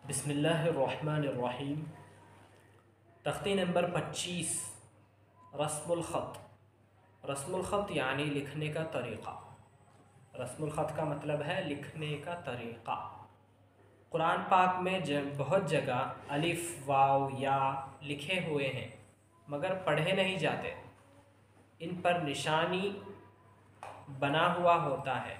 بسم اللہ الرحمن الرحیم۔ تختی نمبر 25، رسم الخط۔ رسم الخط یعنی لکھنے کا طریقہ۔ رسم الخط کا مطلب ہے لکھنے کا طریقہ۔ قرآن پاک میں بہت جگہ الف، واو، یا لکھے ہوئے ہیں مگر پڑھے نہیں جاتے۔ ان پر نشانی بنا ہوا ہوتا ہے۔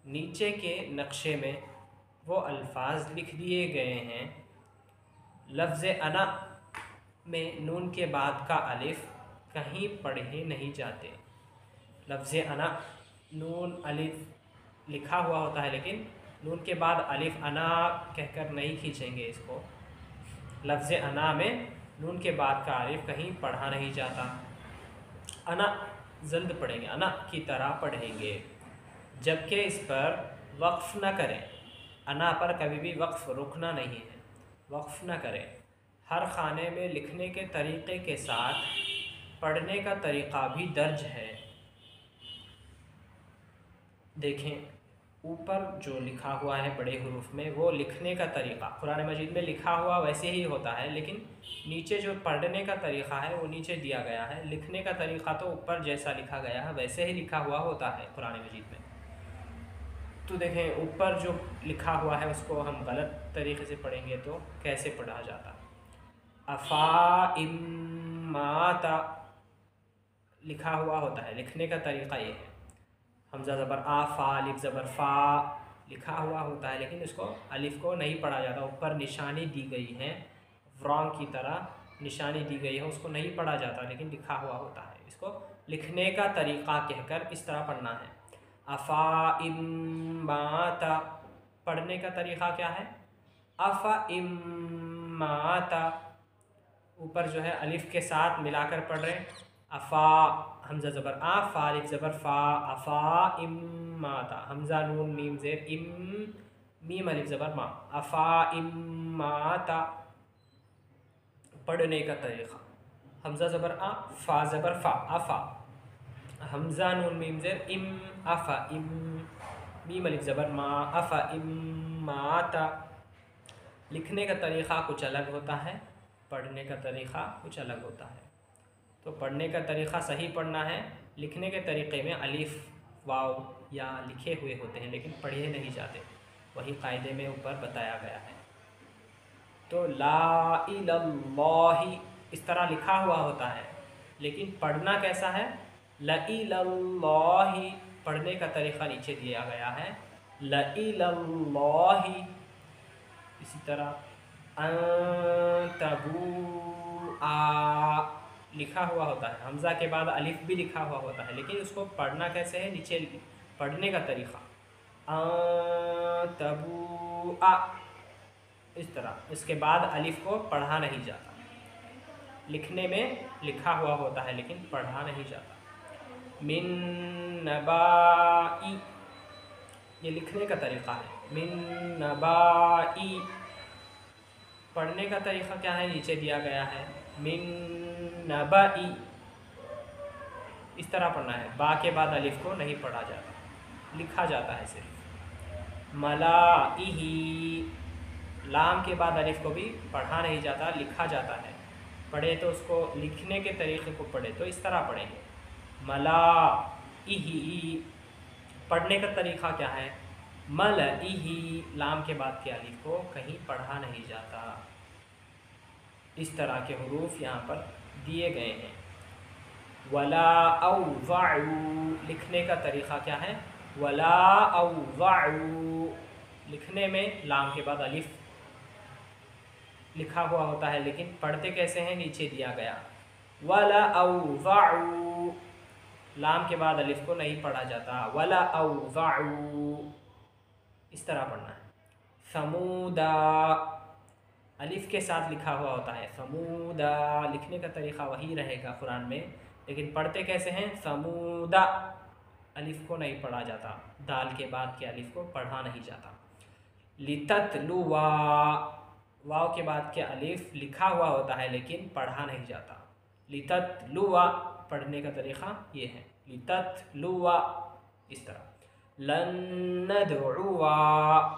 نیچے کے نقشے میں وہ الفاظ لکھ دیے گئے ہیں۔ لفظ انا میں نون کے بعد کا الف کہیں پڑھے نہیں جاتے۔ لفظ انا نون الف لکھا ہوا ہوتا ہے لیکن نون کے بعد الف انا کہہ کر نہیں کھینچیں گے اس کو۔ لفظ انا میں نون کے بعد کا الف کہیں پڑھا نہیں جاتا۔ انا جلد پڑھیں گے، انا کی طرح پڑھیں گے، جبکہ اس پر وقف نہ کریں۔ انا پر کبھی بھی وقف رکنا نہیں ہے، وقف نہ کریں۔ ہر خانے میں لکھنے کے طریقے کے ساتھ پڑھنے کا طریقہ بھی درج ہے۔ دیکھیں اوپر جو لکھا ہوا ہے بڑے حروف میں وہ لکھنے کا طریقہ قرآن مجید میں لکھا ہوا ویسے ہی ہوتا ہے، لیکن نیچے جو پڑھنے کا طریقہ ہے وہ نیچے دیا گیا ہے۔ لکھنے کا طریقہ تو اوپر جیسا لکھا گیا ہے ویسے ہی لکھا ہوا ہوتا ہے قرآن مجید میں۔ تو دیکھیں اوپر جو لکھا ہوا ہے اس کو ہم غلط طریقے سے پڑھیں گے تو کیسے پڑھا جاتا۔ افا اماتا لکھا ہوا ہوتا ہے، لکھنے کا طریقہ یہ ہے۔ حمزہ زبر آ، فا الف زبر فا لکھا ہوا ہوتا ہے لیکن اس کو الف کو نہیں پڑھا جاتا۔ اوپر نشانی دی گئی ہے، ورانگ کی طرح نشانی دی گئی ہے، اس کو نہیں پڑھا جاتا لیکن لکھا ہوا ہوتا ہے۔ اس کو لکھنے کا طریقہ کہہ کر اس طرح پڑھنا ہے۔ افا اماتا پڑھنے کا طریقہ کیا ہے؟ افا اماتا اوپر جو ہے الف کے ساتھ ملا کر پڑھ رہے ہیں۔ افا حمزہ زبر آ، فا الف زبر فا، افا اماتا، حمزہ نون میم زیر ام، میم الف زبر ما، افا اماتا پڑھنے کا طریقہ۔ حمزہ زبر آ، فا زبر فا، افا، حمزہ نون میم زیر ام، افا ام، میم الف زبر ما، افا اماتا۔ لکھنے کا طریقہ کچھ الگ ہوتا ہے، پڑھنے کا طریقہ کچھ الگ ہوتا ہے۔ تو پڑھنے کا طریقہ صحیح پڑھنا ہے۔ لکھنے کے طریقے میں الف، واو، یا لکھے ہوئے ہوتے ہیں لیکن پڑھے نہیں جاتے، وہی قاعدے میں اوپر بتایا گیا ہے۔ تو لا الہ اللہ اس طرح لکھا ہوا ہوتا ہے لیکن پڑھنا کیسا ہے؟ لا الہ اللہ پڑھنے کا طریقہ نیچے دیا گیا ہے۔ لا الہ اللہ اسی طرح تبوء لکھا ہوا ہوتا ہے، حمزہ کے بعد الف بھی لکھا ہوا ہوتا ہے لیکن اس کو پڑھنا کیسے ہے؟ نیچے پڑھنے کا طریقہ تبوء اس طرح، اس کے بعد الف کو پڑھا نہیں جاتا۔ لکھنے میں لکھا ہوا ہوتا ہے لیکن پڑھا نہیں جاتا۔ من نبائی یہ لکھنے کا طریقہ ہے۔ من نبائی پڑھنے کا طریقہ کیا ہے؟ نیچے دیا گیا ہے۔ من نبائی اس طرح پڑھنا ہے، با کے بعد الف کو نہیں پڑھا جاتا، لکھا جاتا ہے صرف۔ ملائہی لام کے بعد الف کو بھی پڑھا نہیں جاتا، لکھا جاتا ہے۔ پڑھے تو اس کو لکھنے کے طریقے کو پڑھے تو اس طرح پڑھیں گے۔ ملائہی پڑھنے کا طریقہ کیا ہے؟ ملئہی لام کے بعد کے الف کو کہیں پڑھا نہیں جاتا۔ اس طرح کے حروف یہاں پر دیے گئے ہیں۔ ولا اوضعوا لکھنے کا طریقہ کیا ہے؟ ولا اوضعوا لکھنے میں لام کے بعد الف لکھا ہوا ہوتا ہے لیکن پڑھتے کیسے ہیں؟ نیچے دیا گیا۔ ولا اوضعوا لام کے بعد الف کو نہیں پڑھا جاتا۔ ولا اوضعوا اس طرح پڑھنا ہے۔ ثمودا الف کے ساتھ لکھا ہوا ہوتا ہے، ثمودا لکھنے کا طریقہ وہی رہے گا قرآن میں لیکن پڑھتے کیسے ہیں؟ ثمودا الف کو نہیں پڑھا جاتا، دال کے بعد کے الف کو پڑھا نہیں جاتا۔ لتتلوا واو کے بعد کے الف لکھا ہوا ہوتا ہے لیکن پڑھا نہیں جاتا۔ لتتلوا پڑھنے کا طریقہ یہ ہے، لتتلوا اس طرح۔ لن ندعوا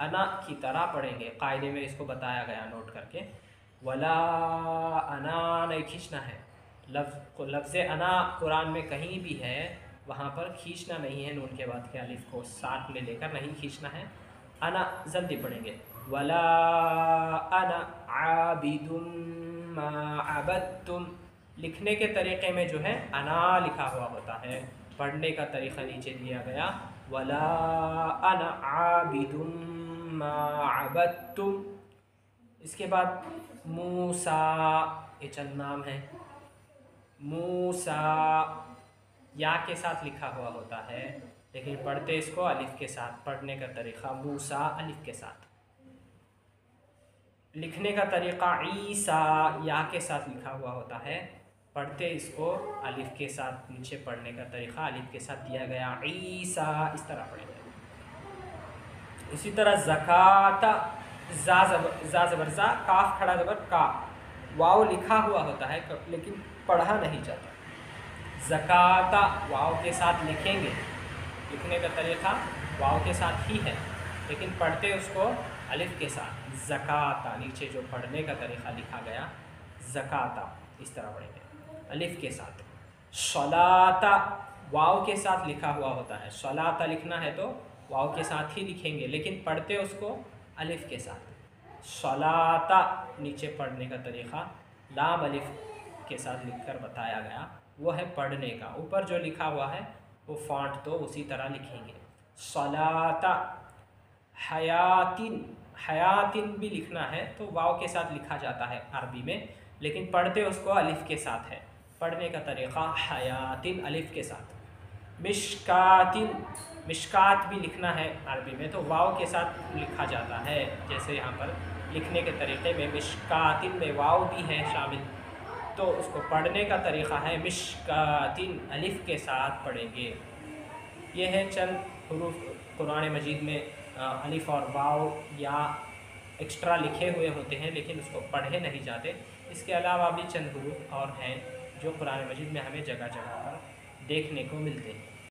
انا کی طرح پڑھیں گے. قاعدے میں اس کو بتایا گیا نوٹ کر کے. ولا انا نہیں کھینچنا ہے. لفظ انا قرآن میں کہیں بھی ہے وہاں پر کھینچنا نہیں ہے. نون کے بعد کے الف کو ساتھ میں لے کر نہیں کھینچنا ہے. انا جلدی پڑھیں گے. ولا انا عابد ما عبدتم. لکھنے کے طریقے میں جو ہے انا لکھا ہوا ہوتا ہے. پڑھنے کا طریقہ نیچے دیا گیا. ولا انا عابد ما عبدتم. اس کے بعد موسیٰ، یہ چند نام ہیں. موسیٰ یا کے ساتھ لکھا ہوا ہوتا ہے لیکن پڑھتے اس کو الف کے ساتھ. پڑھنے کا طریقہ موسیٰ الف کے ساتھ. لکھنے کا طریقہ عیسیٰ یا کے ساتھ لکھا ہوا ہوتا ہے. پڑھتے اس کو الف کے ساتھ. نیچے پڑھنے کا طریقہ الف کے ساتھ دیا گیا عیسیٰ. اس طرح پڑھیں گے. اسی طرح زکات، زا زبر زا، کاف کھڑا زبر کا. واو لکھا ہوا ہوتا ہے لیکن پڑھا نہیں جاتا. زکات واو کے ساتھ لکھیں گے. لکھنے کا طریقہ واو کے ساتھ ہی ہے لیکن پڑھتے اس کو الف کے ساتھ. زکات نیچے جو پڑھنے کا طریقہ لکھا گیا زکات اس طرح پڑھیں گے الف کے ساتھ. صلاۃ واو کے ساتھ لکھا ہوا ہوتا ہے. صلاۃ لکھنا ہے تو واو کے ساتھ ہی لکھیں گے لیکن پڑھتے اس کو الف کے ساتھ. صلاۃ نیچے پڑھنے کا طریقہ لام الف کے ساتھ لکھ کر بتایا گیا. وہ ہے پڑھنے کا. اوپر جو لکھا ہوا ہے وہ فونٹ تو اسی طرح لکھیں گے. صلاۃ. حیاتن، حیاتن بھی لکھنا ہے تو واو کے ساتھ لکھا جاتا ہے عربی میں لیکن پڑھتے اس کو الف کے ساتھ ہے. پڑھنے کا طریقہ حیاتن الف کے ساتھ. مشکاتن، مشکات بھی لکھنا ہے عربی میں تو واو کے ساتھ لکھا جاتا ہے. جیسے یہاں پر لکھنے کے طریقے میں مشکاتن میں واو بھی ہے شامل تو اس کو پڑھنے کا طریقہ ہے مشکاتن الف کے ساتھ پڑھیں گے. یہ ہے چند حروف قرآن مجید میں الف اور واو یا ایکسٹرا لکھے ہوئے ہوتے ہیں لیکن اس کو پڑھے نہیں جاتے. اس کے علاوہ بھی چند حروف اور ہیں جو قرآن مجید میں ہمیں جگہ جگہ پر دیکھنے کو ملتے ہیں.